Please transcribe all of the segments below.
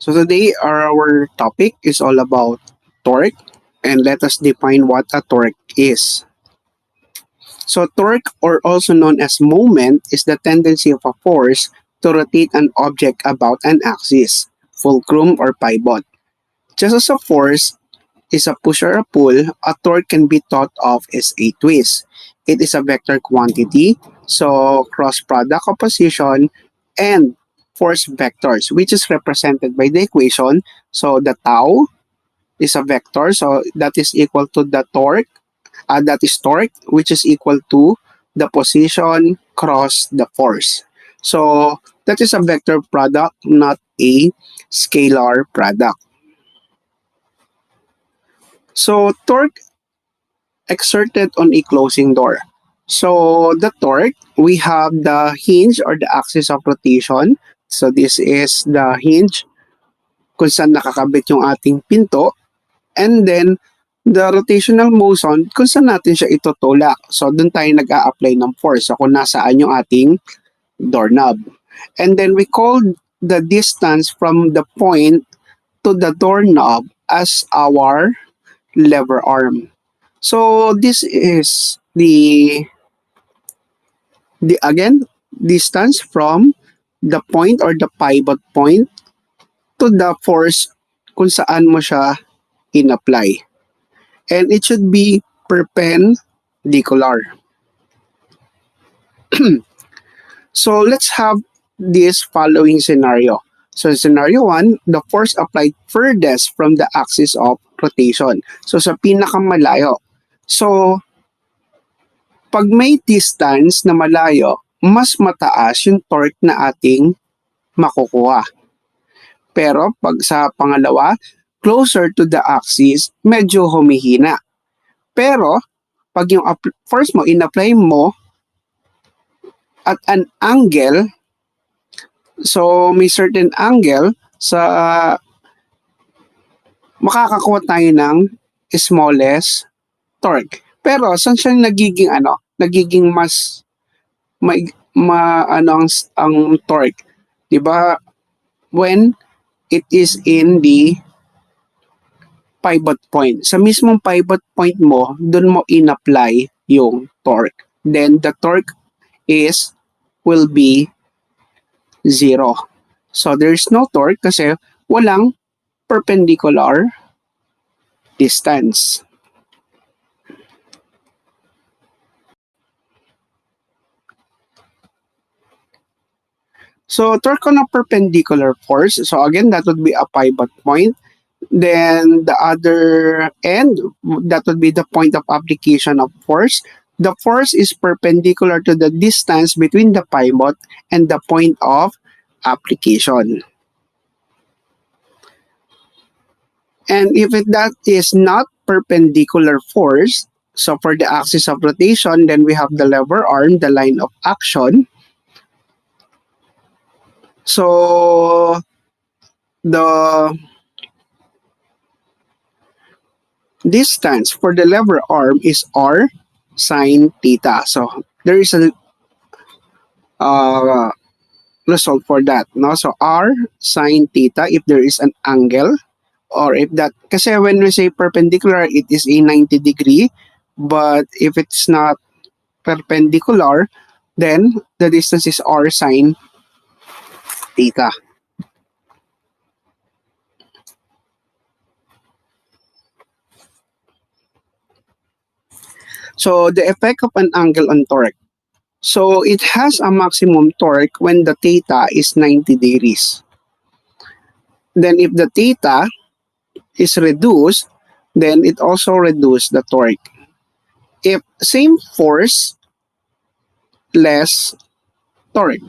So today our topic is all about torque, and let us define what a torque is. So torque, or also known as moment, is the tendency of a force to rotate an object about an axis, fulcrum or pivot. Just as a force is a push or a pull, a torque can be thought of as a twist. It is a vector quantity, so cross product of position and force vectors, which is represented by the equation. So the tau is a vector, so that is equal to the torque, that is torque, which is equal to the position cross the force. So that is a vector product, not a scalar product. So torque exerted on a closing door. So the torque, we have the hinge or the axis of rotation. So this is the hinge kung saan nakakabit yung ating pinto. And then the rotational motion kung saan natin siya itutulak. So dun tayo nag-a-apply ng force. So kung nasaan yung ating doorknob. And then we call the distance from the point to the doorknob as our lever arm. So this is the again distance from the point or the pivot point to the force kung saan mo siya in-apply. And it should be perpendicular. So let's have this following scenario. So scenario 1, the force applied furthest from the axis of rotation. So sa pinakamalayo. So pag may distance na malayo, mas mataas yung torque na ating makukuha. Pero pag sa pangalawa, closer to the axis, medyo humihina. Pero pag yung force mo, in-apply mo at an angle, so may certain angle, sa makakakuha tayo ng smallest torque. Pero saan siya nagiging mas ang torque, 'di ba? When it is in the pivot point. Sa mismong pivot point mo, doon mo in-apply yung torque. Then the torque will be 0. So there's no torque kasi walang perpendicular distance. So torque on a perpendicular force, so again that would be a pivot point. Then the other end, that would be the point of application of force. The force is perpendicular to the distance between the pivot and the point of application. And if that is not perpendicular force, so for the axis of rotation, then we have the lever arm, the line of action. So the distance for the lever arm is r sine theta. So there is a result for that, no? So r sine theta if there is an angle, or if that, kasi when we say perpendicular, it is a 90 degree, but if it's not perpendicular, then the distance is r sine theta. So the effect of an angle on torque. So it has a maximum torque when the theta is 90 degrees. Then if the theta is reduced, then it also reduces the torque. If same force, less torque.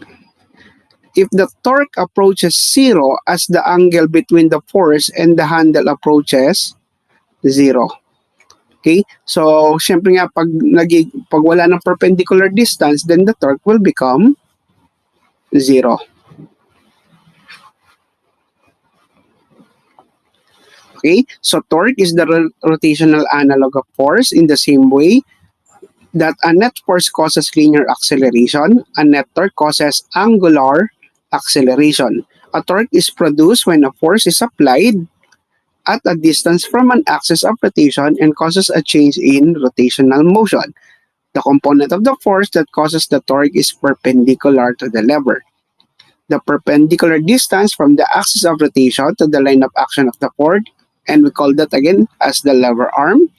If the torque approaches 0 as the angle between the force and the handle approaches 0. Okay? So, syempre nga, pag wala ng perpendicular distance, then the torque will become 0. Okay? So, torque is the rotational analog of force. In the same way that a net force causes linear acceleration, a net torque causes angular acceleration. A torque is produced when a force is applied at a distance from an axis of rotation and causes a change in rotational motion. The component of the force that causes the torque is perpendicular to the lever. The perpendicular distance from the axis of rotation to the line of action of the cord, and we call that again as the lever arm.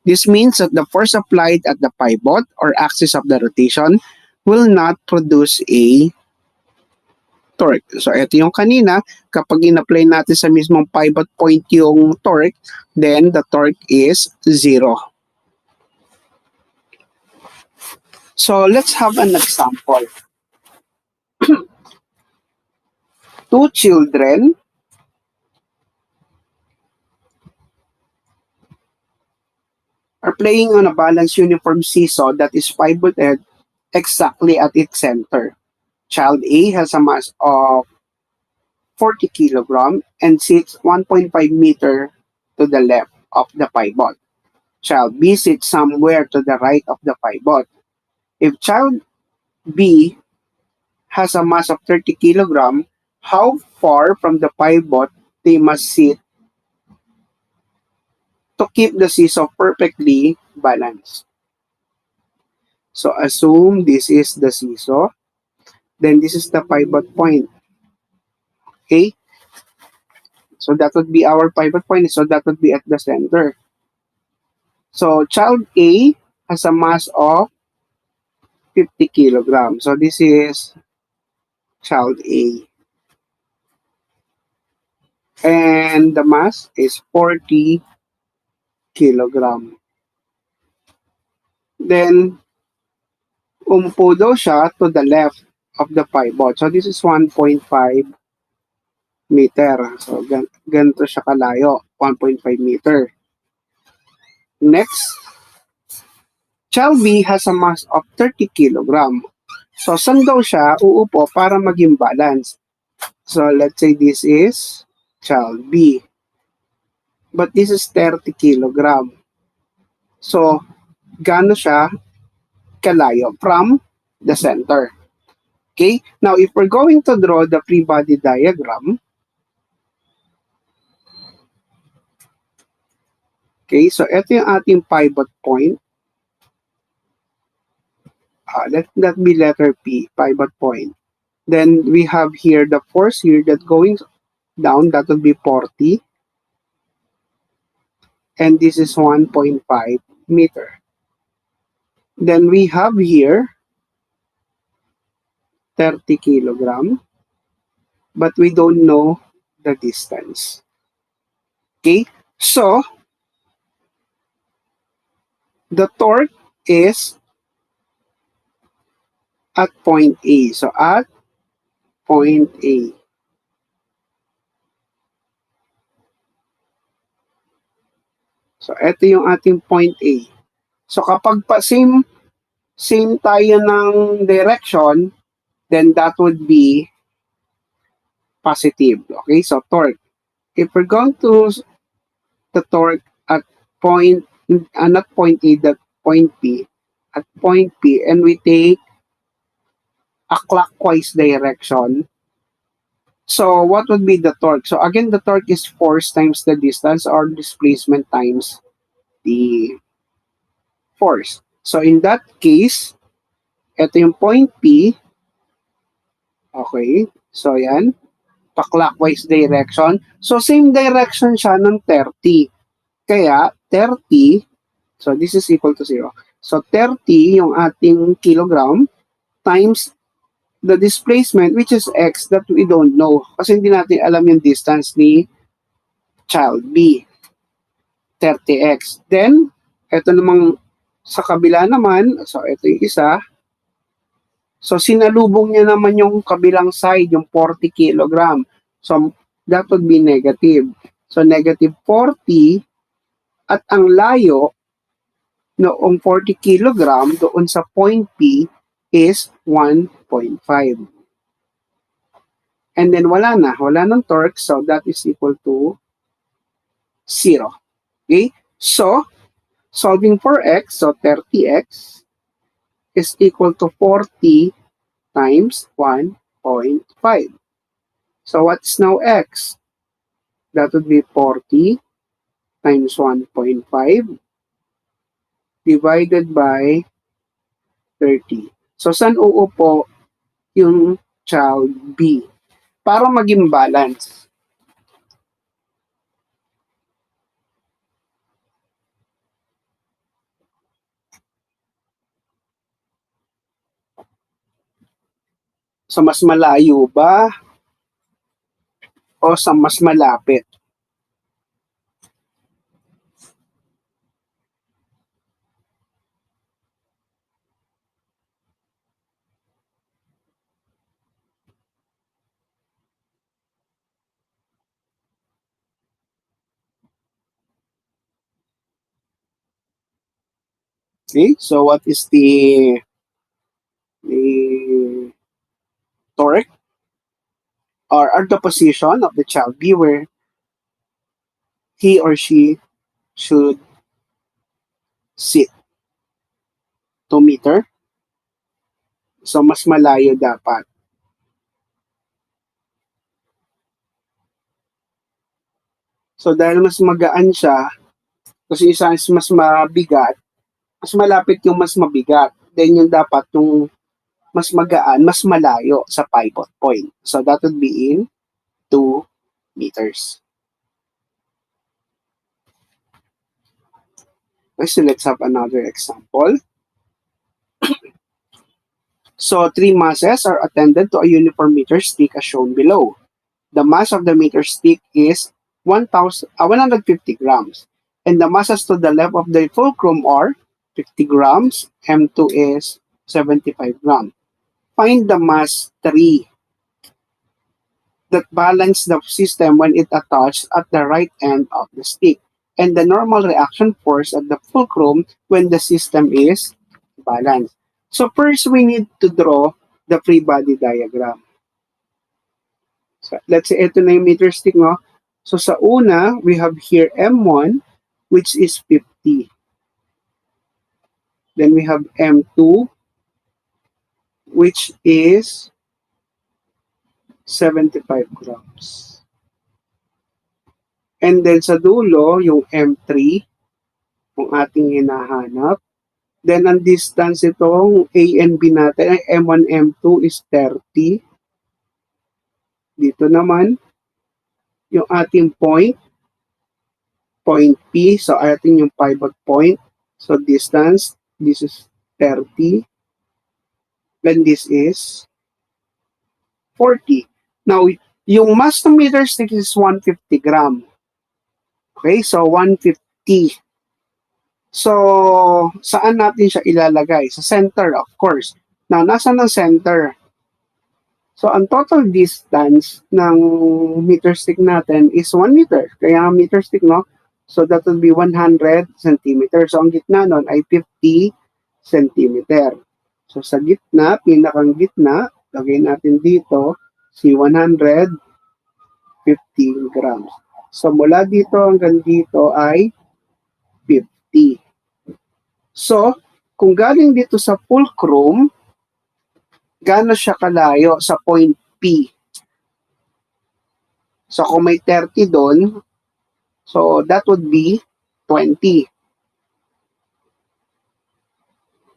This means that the force applied at the pivot or axis of the rotation will not produce a torque. So, ito yung kanina, kapag in-apply natin sa mismong pivot point yung torque, then the torque is 0. So, let's have an example. Two children are playing on a balanced uniform seesaw that is pivoted exactly at its center. Child A has a mass of 40 kilogram and sits 1.5 meter to the left of the pivot. Child B sits somewhere to the right of the pivot. If child B has a mass of 30 kilogram, how far from the pivot they must sit to keep the seesaw perfectly balanced? So assume this is the seesaw, then this is the pivot point. Okay? So that would be our pivot point. So that would be at the center. So child A has a mass of 50 kilograms. So this is child A. And the mass is 40 kilogram. Then, umupo daw siya to the left of the pivot. So this is 1.5 meter. So ganito siya kalayo, 1.5 meter. Next, child B has a mass of 30 kilogram. So saan daw siya uupo para maging balance? So let's say this is child B. But this is 30 kilogram. So gaano siya kalayo from the center? Okay? Now, if we're going to draw the free body diagram, okay, so ito yung ating pivot point. Let that be letter P, pivot point. Then we have here the force here that going down, that will be 40. And this is 1.5 meter. Then we have here 30 kilogram, but we don't know the distance. Okay, so the torque is at point A. So at point A. So ito yung ating point A. So kapag pa same tayo ng direction, then that would be positive. Okay, so torque. If we're going to the torque at point, not point A, that point P, at point P, and we take a clockwise direction, so what would be the torque? So again, the torque is force times the distance or displacement times the force. So in that case, ito yung point P. Okay, so yan, pa-clockwise direction. So same direction siya ng 30. Kaya 30, so this is equal to 0. So 30 yung ating kilogram times the displacement, which is x, that we don't know. Kasi hindi natin alam yung distance ni child B. 30x. Then, ito namang sa kabila naman, so ito yung isa. So sinalubong niya naman yung kabilang side, yung 40 kilogram. So that would be negative. So negative 40 at ang layo noong 40 kilogram doon sa point P is 1.5. And then wala ng torque, so that is equal to 0. Okay? So, solving for x, so 30x is equal to 40 times 1.5. So what's now x? That would be 40 times 1.5 divided by 30. So saan uupo yung child B? Para maging balance. So mas malayo ba o sa mas malapit? Okay, so what is the torque or the position of the child B where he or she should sit? 2 meter. So mas malayo dapat. So dahil mas magaan siya, kasi isa is mas mabigat, mas malapit yung mas mabigat. Then yung dapat yung mas magaan, mas malayo sa pivot point. So that would be in 2 meters. Okay, so let's have another example. So 3 masses are attended to a uniform meter stick as shown below. The mass of the meter stick is 150 grams. And the masses to the left of the fulcrum are 50 grams, M2 is 75 grams. Find the mass 3 that balance the system when it attached at the right end of the stick, and the normal reaction force at the fulcrum when the system is balanced. So first, we need to draw the free body diagram. So let's say ito na yung meter stick, no? So sa una, we have here M1, which is 50. Then we have M2, which is 75 grams. And then sa dulo, yung M3, kung ating hinahanap. Then ang distance itong A and B natin, ay M1, M2 is 30. Dito naman, yung ating point P, so ating yung pivot point. So distance, this is 30. Then this is 40. Now, yung mass ng meter stick is 150 gram. Okay, so 150. So, saan natin siya ilalagay? Sa center, of course. Now, nasa ng center? So, ang total distance ng meter stick natin is 1 meter. Kaya meter stick, no? So, that will be 100 centimeters. So, ang gitna nun ay 50 centimeter. So, sa gitna, pinakang gitna, lagay natin dito, si 115 grams. So, mula dito hanggang dito ay 50. So, kung galing dito sa fulcrum, gaano siya kalayo sa point P? So, kung may 30 doon, so that would be 20.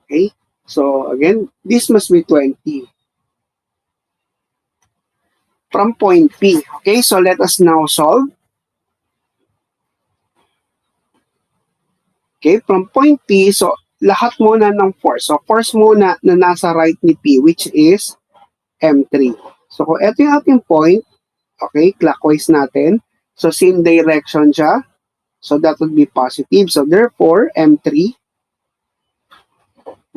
Okay? So, again, this must be 20. From point P. Okay, so let us now solve. Okay, from point P, so lahat muna ng force. So force muna na nasa right ni P, which is M3. So kung ito yung ating point, okay, clockwise natin. So same direction siya. So that would be positive. So therefore, M3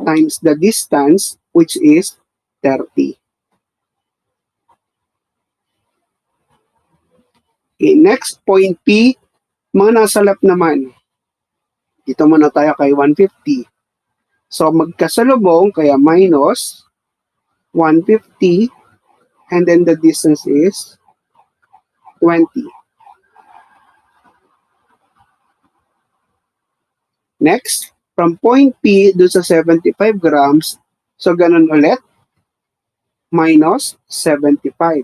times the distance, which is 30. Okay, next, point P, mga nasa left naman. Dito muna tayo kay 150. So magkasalubong, kaya minus 150, and then the distance is 20. Next, from point P do sa 75 grams, so ganun ulit, minus 75.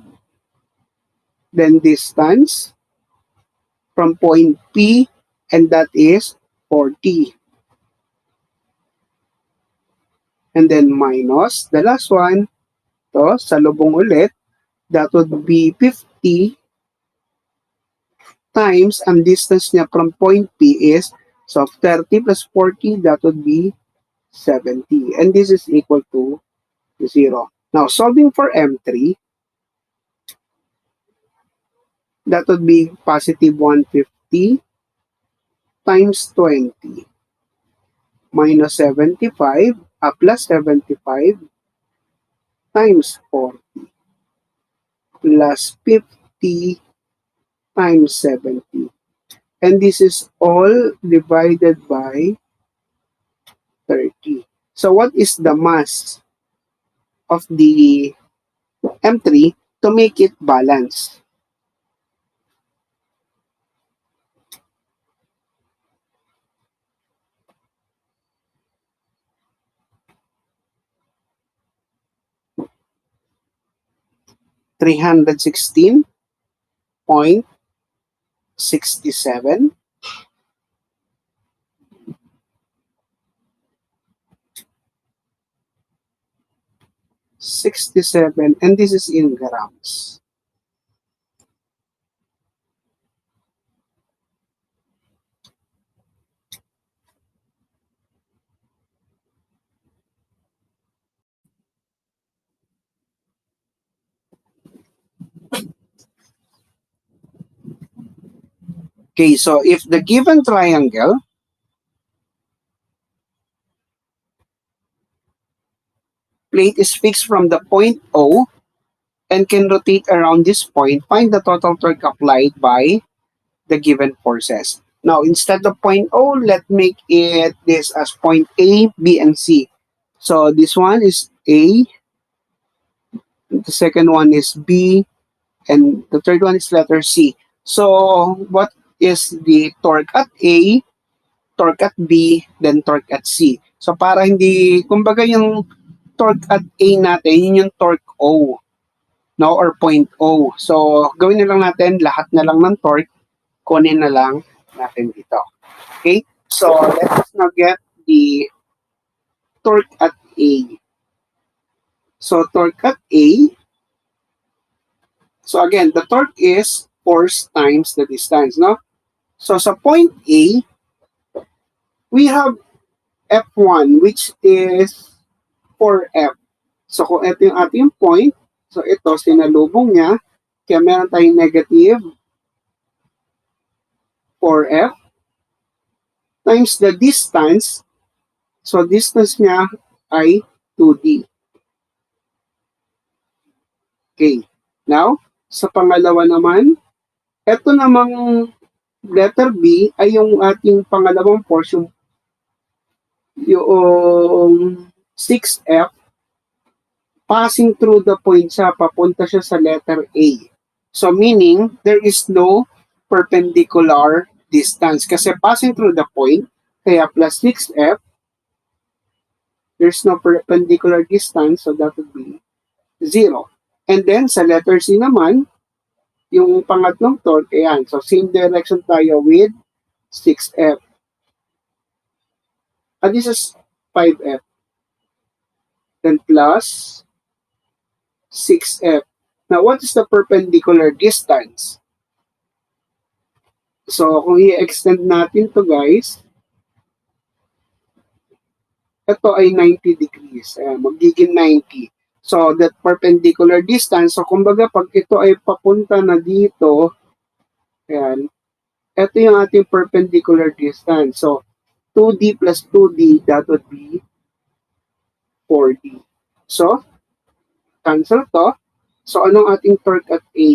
then distance from point P, and that is 40. And then minus the last one, to salubong ulit, that would be 50 times ang distance niya from point P is, so 30 plus 40, that would be 70. And this is equal to 0. Now, solving for M3, that would be positive 150 times 20 minus 75 plus 75 times 40 plus 50 times 70. And this is all divided by 30. So what is the mass of the M3 to make it balance? $316.67. 67, and this is in grams. Okay, so if the given triangle plate is fixed from the point O and can rotate around this point, find the total torque applied by the given forces. Now, instead of point O, let's make it this as point A, B, and C. So this one is A, the second one is B, and the third one is letter C. So what is the torque at A, torque at B, then torque at C? So para hindi, kumbaga yung torque at A natin, yun yung torque O, no, or point O. So gawin na lang natin, lahat na lang ng torque, kunin na lang natin dito. Okay? So let us now get the torque at A. So torque at A, so again, the torque is force times the distance, no? So sa point A, we have F1, which is 4F. So kung ito yung ating point, so ito, sinalubong niya, kaya meron tayong negative 4F times the distance. So distance niya ay 2D. Okay. Now, sa pangalawa naman, ito namang letter B ay yung ating pangalawang portion, yung 6F, passing through the point siya, papunta siya sa letter A. So meaning, there is no perpendicular distance. Kasi passing through the point, kaya plus 6F, there's no perpendicular distance, so that would be 0. And then, sa letter C naman, yung pangatlong torque, ayan. So, same direction tayo with 6F. And this is 5F. Then plus 6F. Now, what is the perpendicular distance? So, kung i-extend natin to guys, ito ay 90 degrees. Ayan, magiging 90. So, that perpendicular distance, so kumbaga pag ito ay papunta na dito, ayan, ito yung ating perpendicular distance. So, 2D plus 2D, that would be 4D. So, cancel to. So, anong ating torque at A?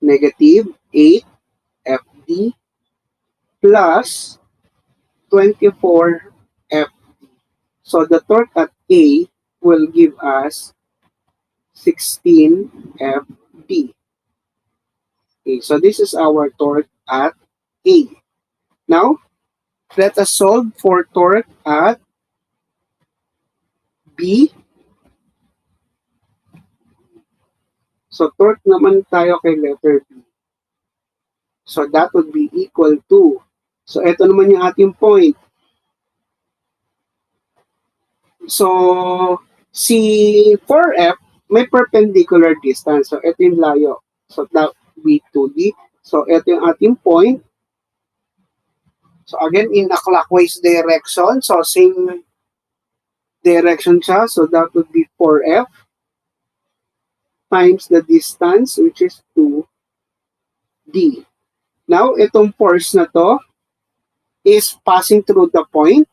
Negative 8 FD plus 24 FD. So, the torque at A will give us 16 FD. Okay, so this is our torque at A. Now, let us solve for torque at B. So, torque naman tayo kay letter B. So, that would be equal to. So, ito naman yung ating point. So, si 4F, may perpendicular distance. So, ito yung layo. So, that would be 2D. So, ito yung ating point. So, again, in a clockwise direction. So, same direction siya. So, that would be 4F times the distance, which is 2D. Now, itong force na to is passing through the point.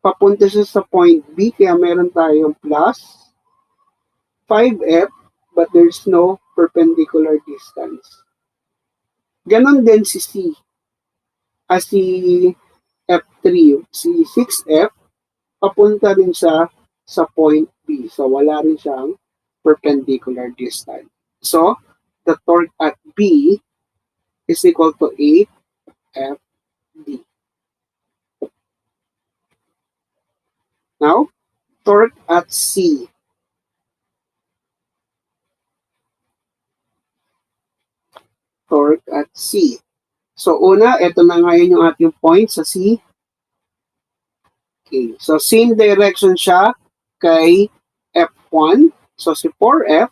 Papunta siya sa point B, kaya meron tayong plus 5F, but there's no perpendicular distance. Ganon din si C. Si F3, si 6F, papunta rin siya sa point B. So, wala rin siyang perpendicular distance. So, the torque at B is equal to 8FD. Now, torque at C. Torque at C. So, una, ito na ngayon yung ating point sa C. Okay. So, same direction siya kay F1. So, si 4F,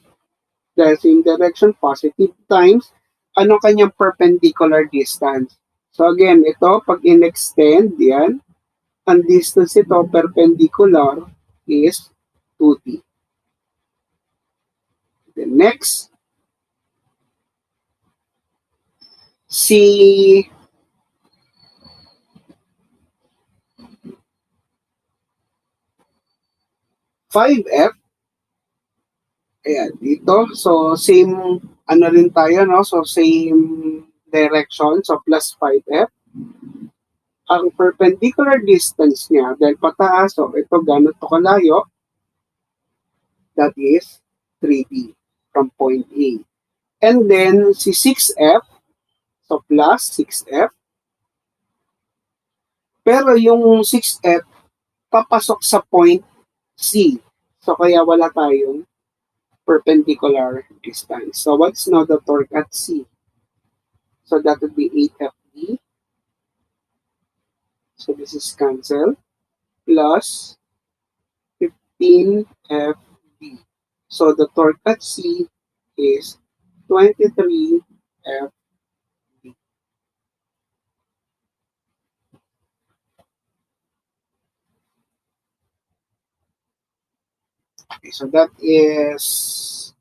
dahil same direction, positive times, ano kanyang perpendicular distance? So, again, ito, pag in-extend, yan, ang distance ito, perpendicular, is 2D. Then next, si 5F, ayan, dito. So, same, ano rin tayo, no? So, same direction. So, plus 5F. Ang perpendicular distance niya, dahil pataas, so ito gano'n to kalayo, that is 3D from point A. And then, si 6F, so plus 6F. Pero yung 6F, papasok sa point C. So, kaya wala tayong perpendicular distance. So, what's now the torque at C? So, that would be 8FD. So, this is cancel. Plus 15FD. So, the torque at C is 23FD. Okay, so that is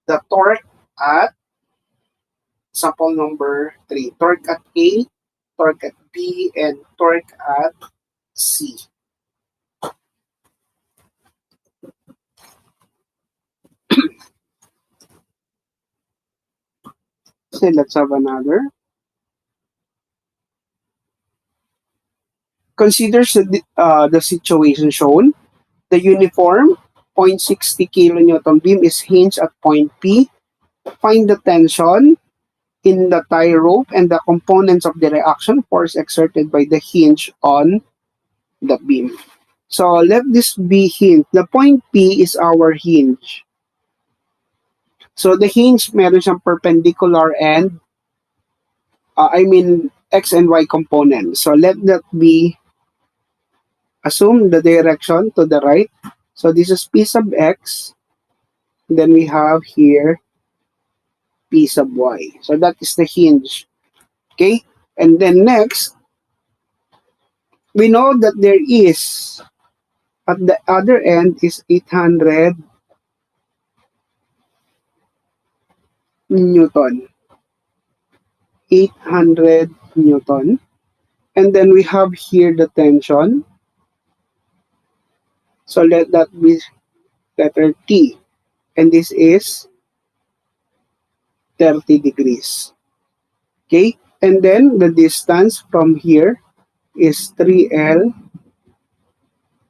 the torque at sample number 3. Torque at A, torque at B, and torque at C. So let's have another. Consider the situation shown. The uniform 0.60 kilonewton beam is hinged at point P. Find the tension in the tie rope and the components of the reaction force exerted by the hinge on the beam. So let this be hinge. The point P is our hinge. So the hinge meron siyang perpendicular and X and Y components. So let that be, assume the direction to the right. So this is P sub X. Then we have here P sub Y. So that is the hinge. Okay? And then next, we know that there is, at the other end is 800 Newton. 800 Newton. And then we have here the tension. So let that be letter T. And this is 30 degrees. Okay? And then the distance from here is 3L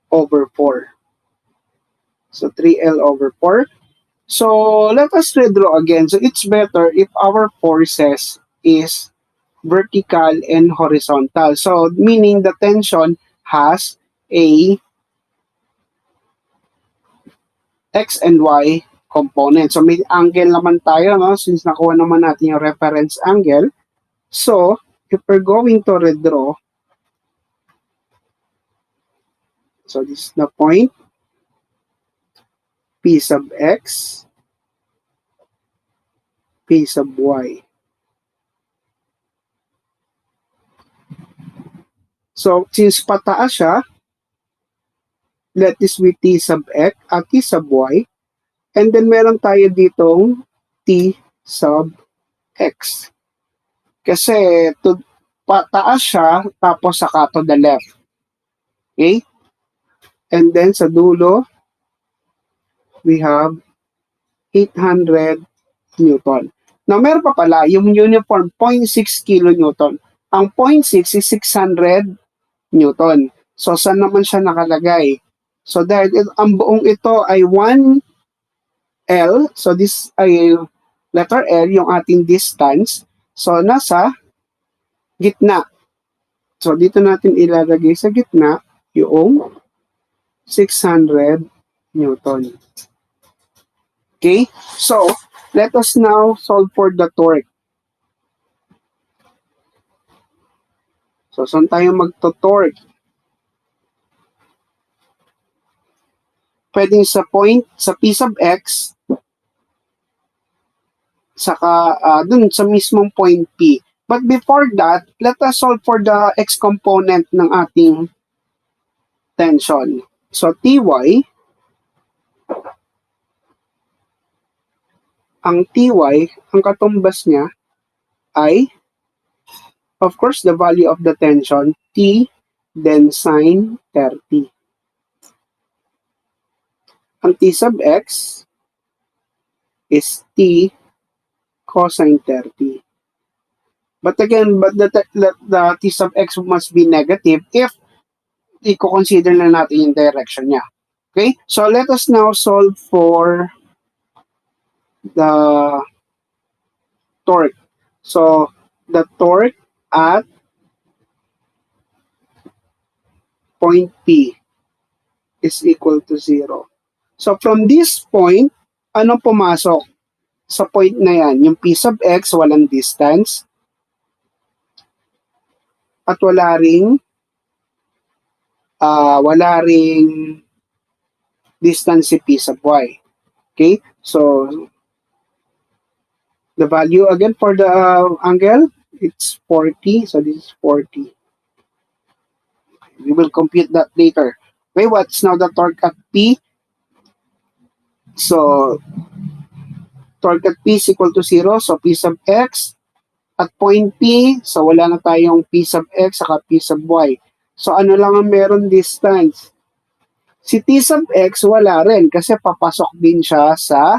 over 4. So 3L over 4. So let us redraw again. So it's better if our forces is vertical and horizontal. So meaning the tension has a X and Y component. So may angle naman tayo, no? Since nakuha naman natin yung reference angle. So, if we're going to redraw, so this is the point P sub X, P sub Y. So, since pataas siya, let this be T sub X at T sub Y. And then meron tayo ditong T sub X. Kasi pataas siya, tapos saka to the left. Okay? And then sa dulo, we have 800 Newton. Now, meron pa pala, yung uniform, 0.6 kilonewton. Ang 0.6 is 600 Newton. So, saan naman siya nakalagay? So, dahil ang buong ito ay 1L. So, this ay letter L, yung ating distance. So, nasa gitna. So, dito natin ilalagay sa gitna yung 600 Newton. Okay? So, let us now solve for the torque. So, saan tayo magto-torque? Pwedeng sa point, sa P sub X, saka dun sa mismong point P. But before that, let us solve for the X component ng ating tension. So, Ty, ang katumbas niya ay, of course, the value of the tension, T, then sine 30. Ang T sub X is T cosine 30. But again, the T sub X must be negative if i-consider na natin yung direction niya. Okay? So, let us now solve for the torque. So, the torque at point P is equal to 0. So, from this point, anong pumasok sa point na yan? Yung P sub X, walang distance. At wala ring distance si P sub Y. Okay? So, the value again for the angle, it's 40. So, this is 40. We will compute that later. Okay, what's now the torque at P? So, torque at P is equal to 0. So, P sub X at point P. So, wala na tayong P sub X saka P sub Y. So, ano lang ang meron distance? Si T sub X, wala rin kasi papasok din siya sa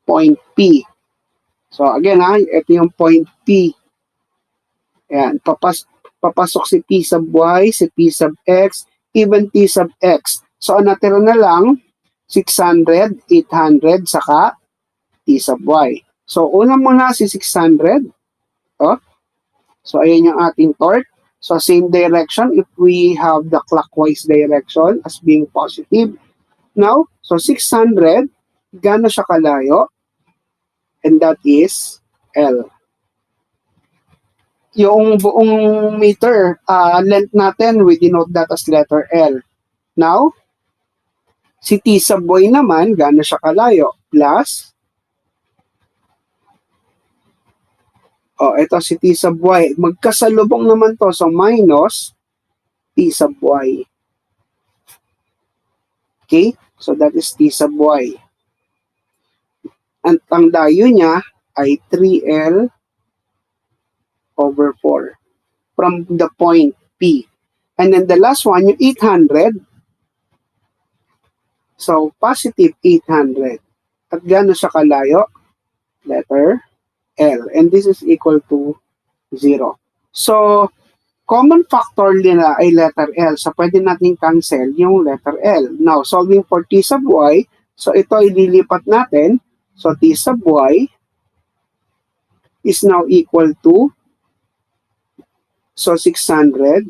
point P. So, again ito yung point P. Ayan, papasok si P sub Y, si P sub X, even T sub X. So, ang natira na lang, 600, 800, saka T sub Y. So, una muna si 600. Oh. So, ayan yung ating torque. So, same direction if we have the clockwise direction as being positive. Now, so 600, gano'n siya kalayo? And that is L. Yung buong meter, length natin, we denote that as letter L. Now, si T sub Y naman, gano'n siya kalayo? Plus, ito si T sub Y. Magkasalubong naman to, so minus T sub Y. Okay? So that is T sub Y. At ang dayo niya ay 3L over 4 from the point P. And then the last one, yung 800. So, positive 800. At gano'n siya kalayo? Letter L. And this is equal to 0. So, common factor nila ay letter L. So, pwede natin cancel yung letter L. Now, solving for T sub Y. So, ito ililipat natin. So, T sub Y is now equal to 600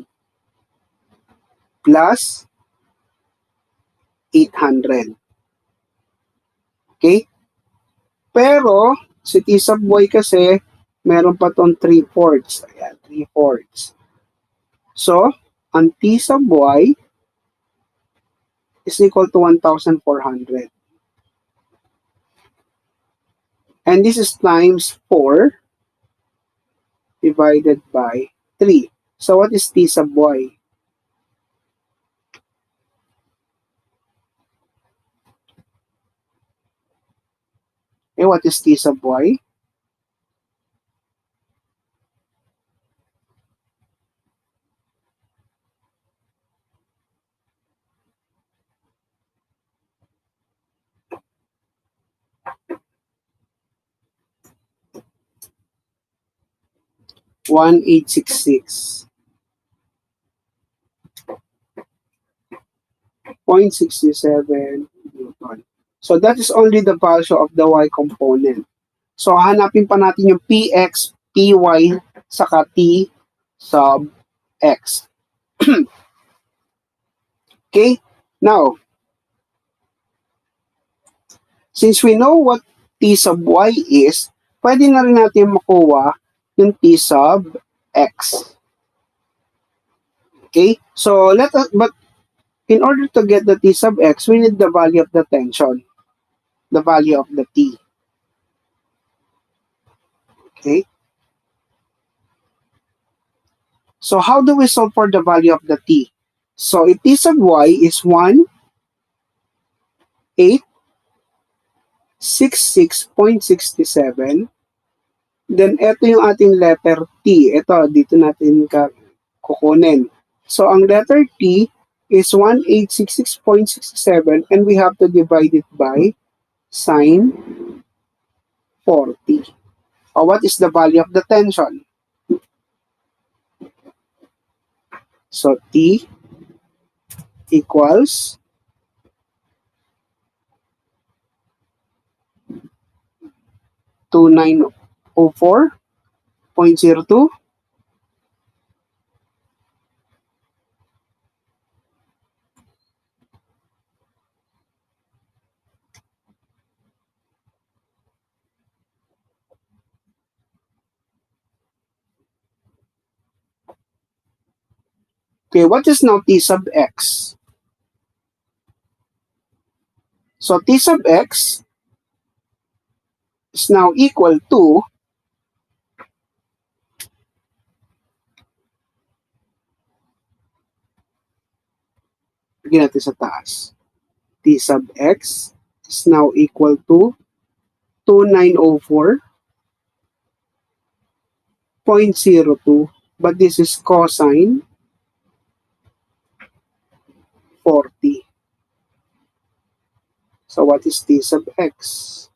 plus 800. Okay? Pero, si T sub y kasi, meron pa tong 3/4. Ayan, 3/4. So, ang T sub y is equal to 1,400. And this is times 4 divided by 3. So, what is T sub y? What is T sub y? One eight six six 0.67 Newton. So that is only the value of the y component. So hanapin pa natin yung px, py, saka t sub x. Okay? Now, since we know what t sub y is, pwede na rin natin makuha yung t sub x. Okay? So, but in order to get the t sub x, we need the value of the tension, the value of the t. Okay? So, how do we solve for the value of the t? So, if t sub y is 1,866.67, then ito yung ating letter t. Ito, dito natin kukunin. So, ang letter t is 1,866.67 and we have to divide it by sine 40. What is the value of the tension? So, T equals 2904.02. Okay, what is now T sub x? So, T sub x is now equal to natin sa taas. T sub x is now equal to 2904.02, but this is cosine 40. So, what is T sub x?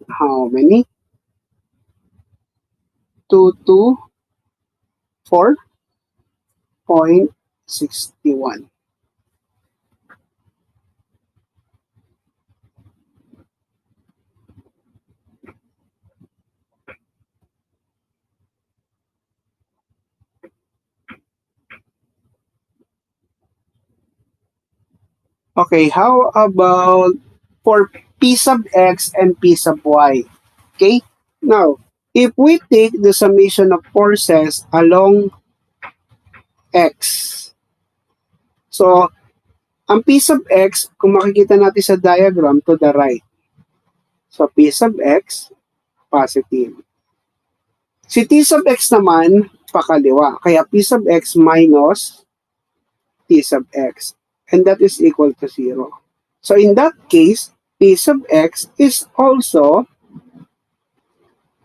How many? 224.61. Okay, how about for P sub x and P sub y? Okay, now, if we take the summation of forces along x, so, ang P sub x, kung makikita natin sa diagram to the right, so P sub x, positive. Si T sub x naman, pakaliwa. Kaya P sub x minus T sub x. And that is equal to 0. So in that case, T sub x is also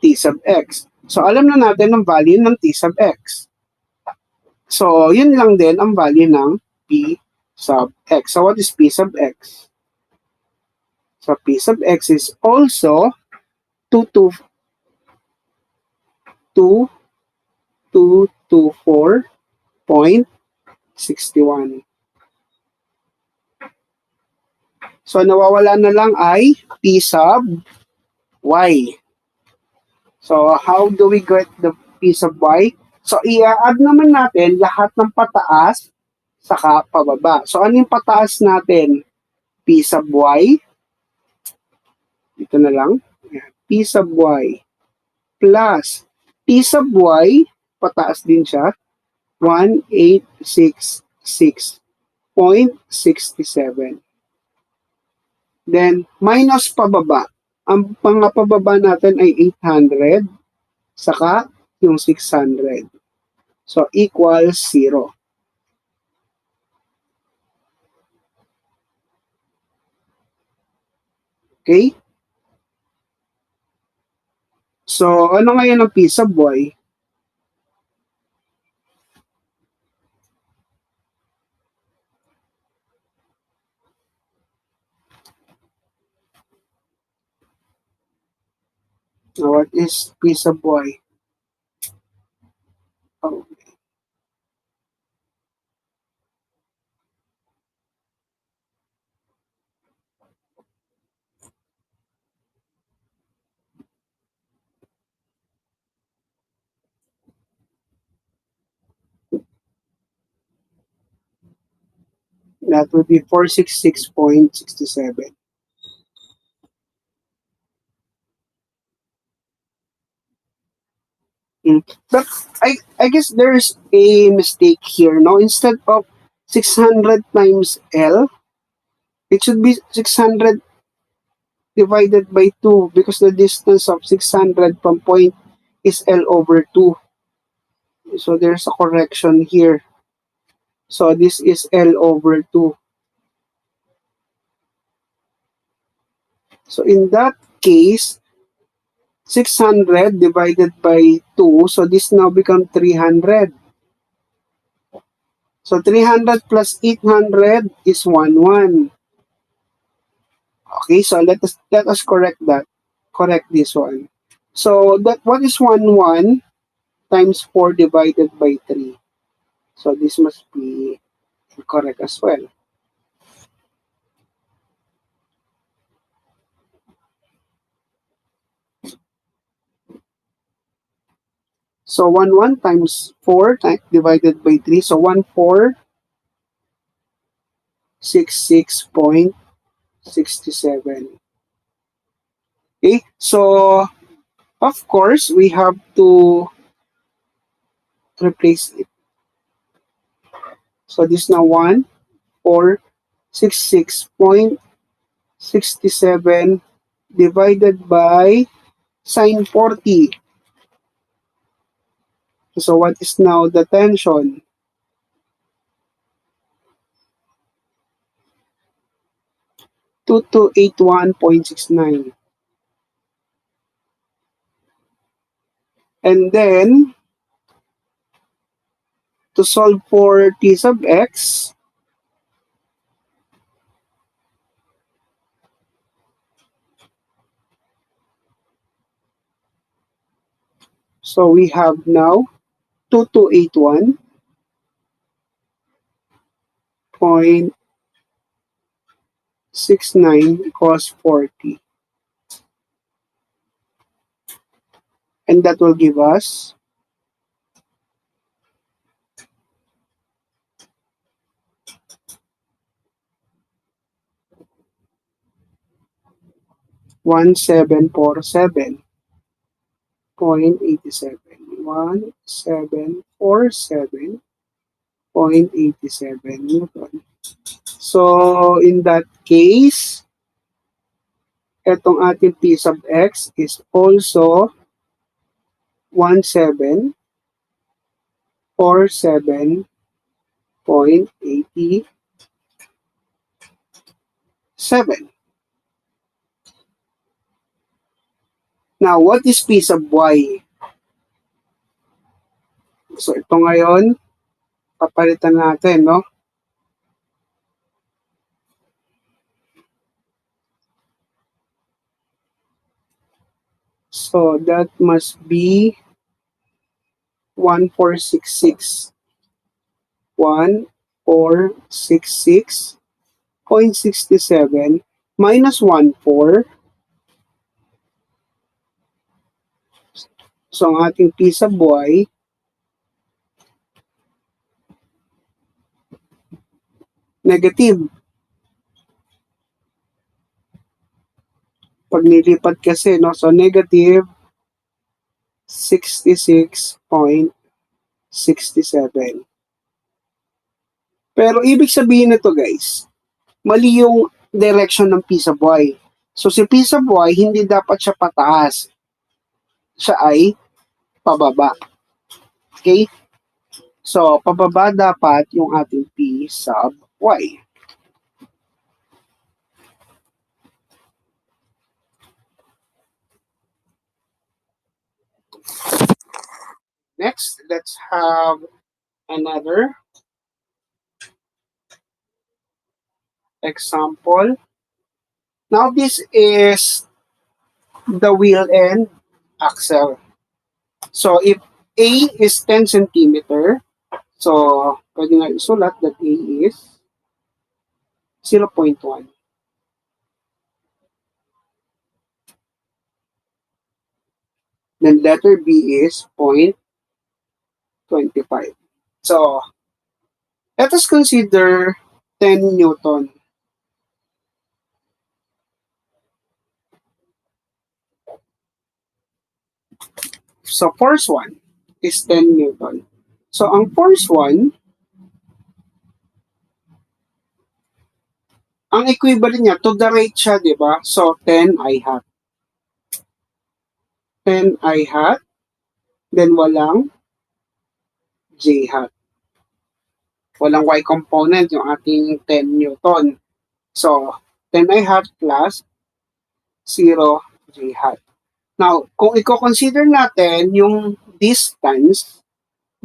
T sub x. So alam na natin ang value ng T sub x. So yun lang din ang value ng P sub x. So what is P sub x? So P sub x is also 224.61. So, nawawala na lang ay P sub Y. So, how do we get the P sub Y? So, i-add naman natin lahat ng pataas saka pababa. So, ano yung pataas natin? P sub Y. Ito na lang. P sub Y plus P sub Y, pataas din siya, 1866.67. Then, minus pababa. Ang pangapababa natin ay 800, saka yung 600. So, equals 0. Okay? So, ano ngayon ang P sub Y? What is P sub Y? Oh, that would be 466.67. But I guess there's a mistake here, no? Instead of 600 times L, it should be 600 divided by 2 because the distance of 600 from point is L over 2. So there's a correction here. So this is L over 2. So in that case, 600 divided by 2, so this now becomes 300. So 300 plus 800 is 1, 1. Okay, so let us correct that. Correct this one. So that what is 1, 1 times 4 divided by 3. So this must be correct as well. So 1, 1 times 4 divided by 3. So 1466.67. Okay, so of course we have to replace it. So this now 1466.67 divided by sine 40. So what is now the tension? 2281.69. And then, to solve for t sub x, so we have now 2281.69 cos 40. And that will give us 1747.87. 1747.87 Newton. So, in that case, etong ating P sub x is also 1747.87. Now, what is P sub y? So, ito ngayon, papalitan natin, no? So, that must be 1466. 1466.67 minus 1, 4. So, ang ating P sub y, negative. Pag nilipat kasi, no? So, negative 66.67. Pero, ibig sabihin nito, guys, mali yung direction ng P sub y. So, si P sub y, hindi dapat siya pataas. Siya ay pababa. Okay? So, pababa dapat yung ating P sub y. Next, let's have another example. Now, this is the wheel and axle. So, if A is 10 centimeter, so, pwede nga isulat that A is 0.1. Then letter B is 0.25. So, let us consider 10 Newton. So, force 1 is 10 Newton. So, ang force 1, ang equivalent niya, to the right siya, di ba? So, 10 I hat. 10 I hat. Then, walang J hat. Walang Y component yung ating 10 Newton. So, 10 I hat plus 0 J hat. Now, kung i-consider natin yung distance,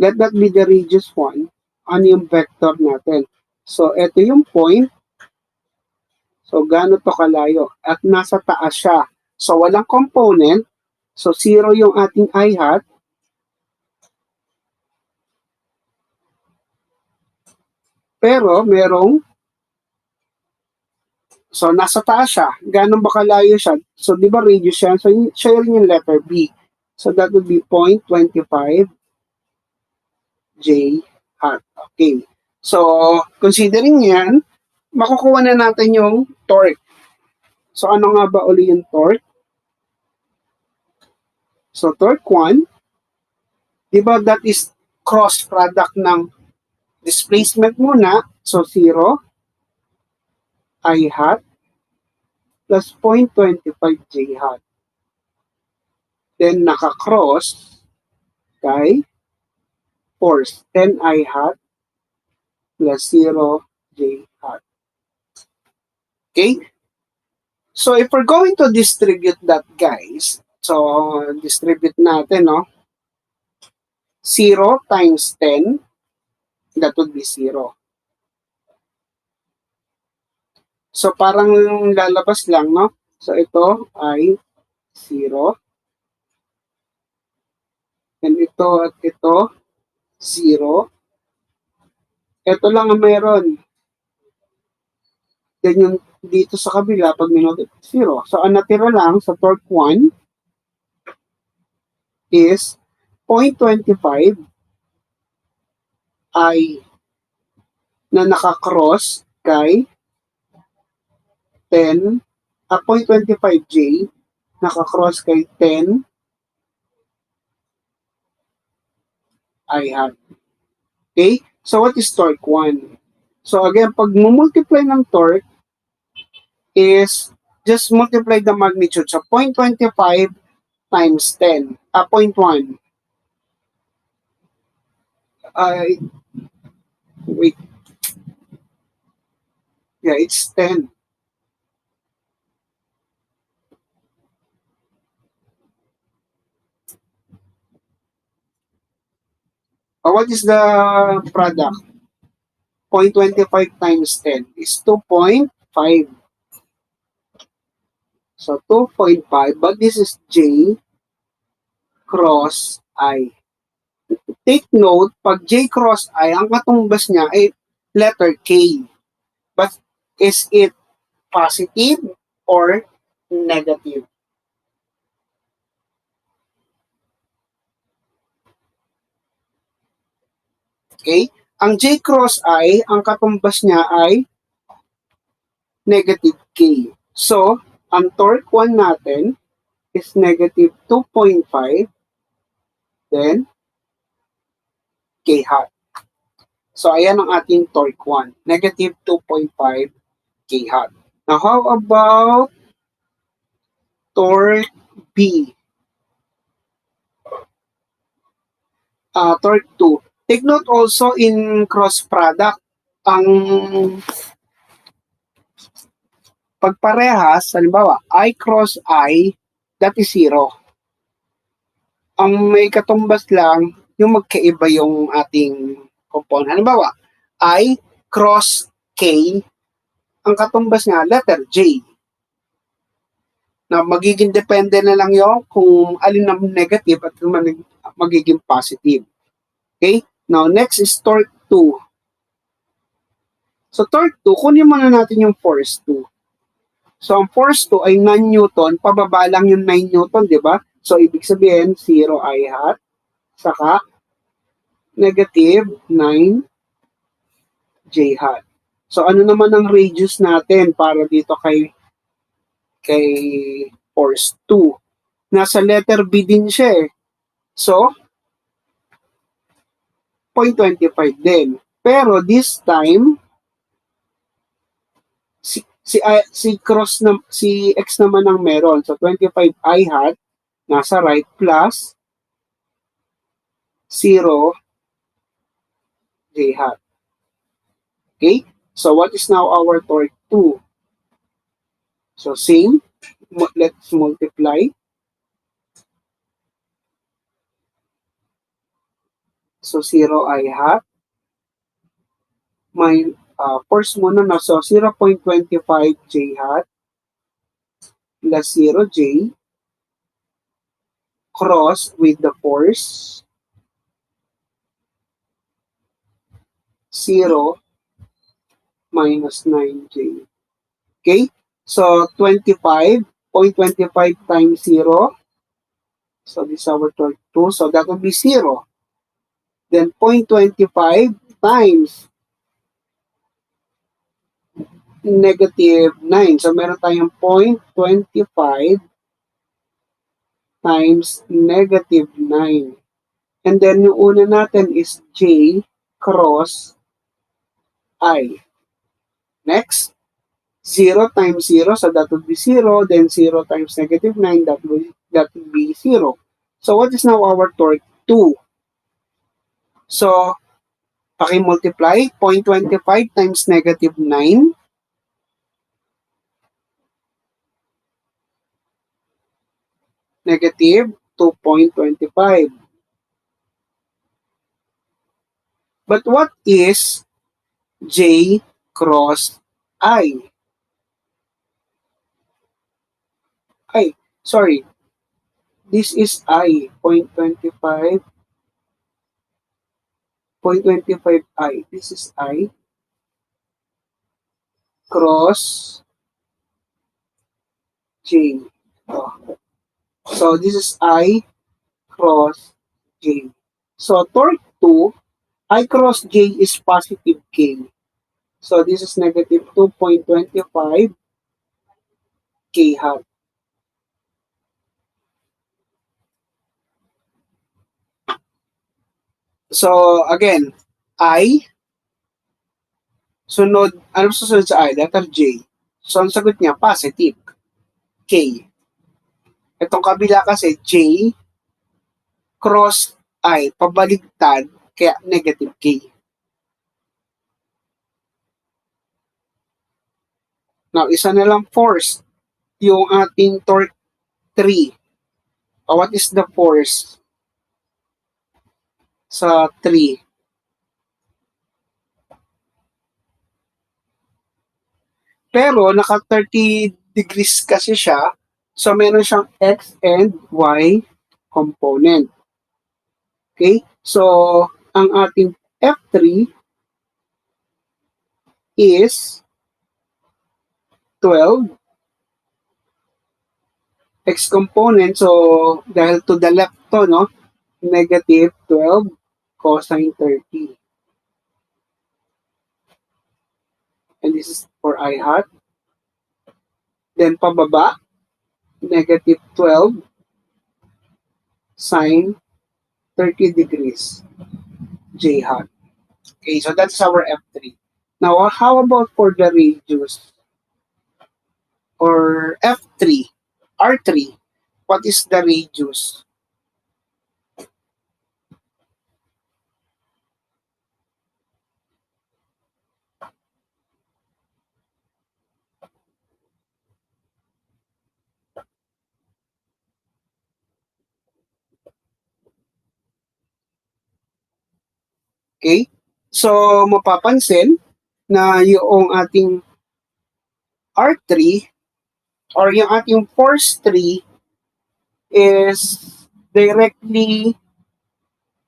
let that be the radius 1, ano yung vector natin? So, ito yung point. So, gano'n to kalayo? At nasa taas siya. So, walang component. So, 0 yung ating I hat. Pero, merong, so, nasa taas siya. Gano'n ba kalayo siya? So, di ba radius siya? So, siya rin yung letter B. So, that would be 0.25 J hat. Okay. So, considering yan, makukuha na natin yung torque. So, ano nga ba uli yung torque? So, torque 1, di ba that is cross product ng displacement muna. So, 0, I hat, plus 0.25 J hat. Then, naka-cross kay force, 10 I hat, plus 0 J hat. Okay? So, if we're going to distribute that, guys, so, distribute natin, no? 0 times 10, that would be 0. So, parang lalabas lang, no? So, ito ay 0. And ito at ito, 0. Ito lang ang meron. Then yung dito sa kabila, pag minultiply, 0. So, ang natira lang sa torque 1 is 0.25 I na nakakross kay 10, 0.25 J nakakross kay 10 I hat. Okay? So, what is torque 1? So, again, pag multiply ng torque is just multiply the magnitude. So, 0.25 times 10. 0.1. Wait. Yeah, it's 10. What is the product? 0.25 times 10 is 2.5. So, 2.5, but this is J cross I. Take note, pag J cross I, ang katumbas niya ay letter K. But is it positive or negative. Okay? Ang J cross I, ang katumbas niya ay negative K. So, ang torque 1 natin is negative 2.5, then K hat. So, ayan ang ating torque 1, negative 2.5 K hat. Now, how about torque B? Torque 2. Take note also in cross product, ang pagparehas, halimbawa, I cross I, that is 0. Ang may katumbas lang, yung magkaiba yung ating component. Halimbawa, I cross K, ang katumbas nga, letter J. Na magiging depende na lang yung kung alin ang negative at magiging positive. Okay? Now, next is torque 2. So, torque 2, kunin muna natin yung force 2. So, ang force 2 ay 9 Newton, pababa lang yung 9 Newton, di ba? So, ibig sabihin, 0 I hat, saka negative 9 J hat. So, ano naman ang radius natin para dito kay force 2? Nasa letter B din siya eh. So, 0.25 din. Pero this time, si X naman ang meron. So 25 I hat nasa right plus 0 J hat. Okay? So what is now our torque 2? So same, let's multiply. So 0 I hat. May force muna na. So 0.25 J hat plus 0 J cross with the force 0 minus 9J. Okay? So 25.25 times 0. So this is our torque 2. So that will be 0. Then 0.25 times negative 9. So meron tayong 0.25 times negative 9. And then yung una natin is J cross I. Next, 0 times 0, so that would be 0. Then 0 times negative 9, that would be 0. So what is now our torque? 2. So, paki-multiply, 0.25 times negative 9. Negative 2.25. But what is J cross I? Sorry. This is I, 0.25. 0.25 I. This is I cross J. So this is I cross J. So torque 2, I cross J is positive K. So this is negative 2.25 K hat. So again, I, sunod, ano susunod sa I? Letter J. So ang sagot niya, positive K. Itong kabila kasi J cross I, pabaligtad, kaya negative K. Now, isa na lang force, yung ating torque 3. What is the force sa 3? Pero, naka 30 degrees kasi siya, so meron siyang X and Y component. Okay? So, ang ating F3 is 12 X component, so dahil to the left to, no? Negative 12 cosine 30. And this is for I hat. Then pababa, negative 12 sine 30 degrees J hat. Okay, so that's our F3. Now, how about for the radius or F3, R3? What is the radius? Okay? So, mapapansin na yung ating R3 or yung ating force 3 is directly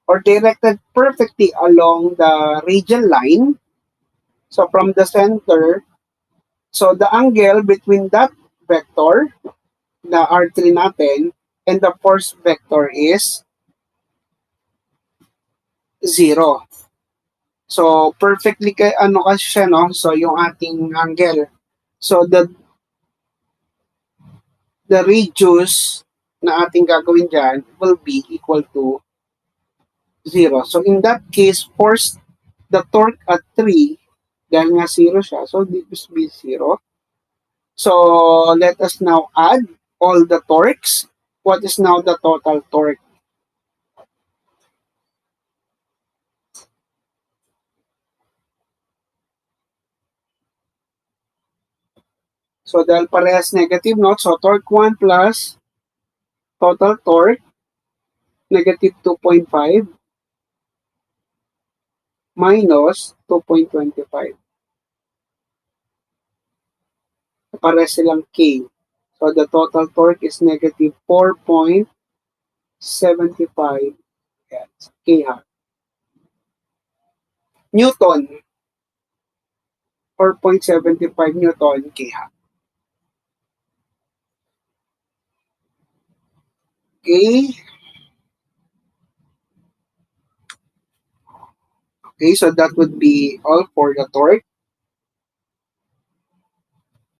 or directed perfectly along the radial line. So, from the center, so the angle between that vector, the R3 natin, and the force vector is 0. So, perfectly ano kasi siya, no? So, yung ating angle. So, the radius na ating gagawin dyan will be equal to 0. So, in that case, force the torque at 3, dahil nga 0 siya, so this will be 0. So, let us now add all the torques. What is now the total torque? So, dahil parehas negative, no? So, torque 1 plus total torque, negative 2.5 minus 2.25. Parehas silang K. So, the total torque is negative 4.75 kH. Newton, 4.75 Newton kH. Okay. Okay, so that would be all for the torque.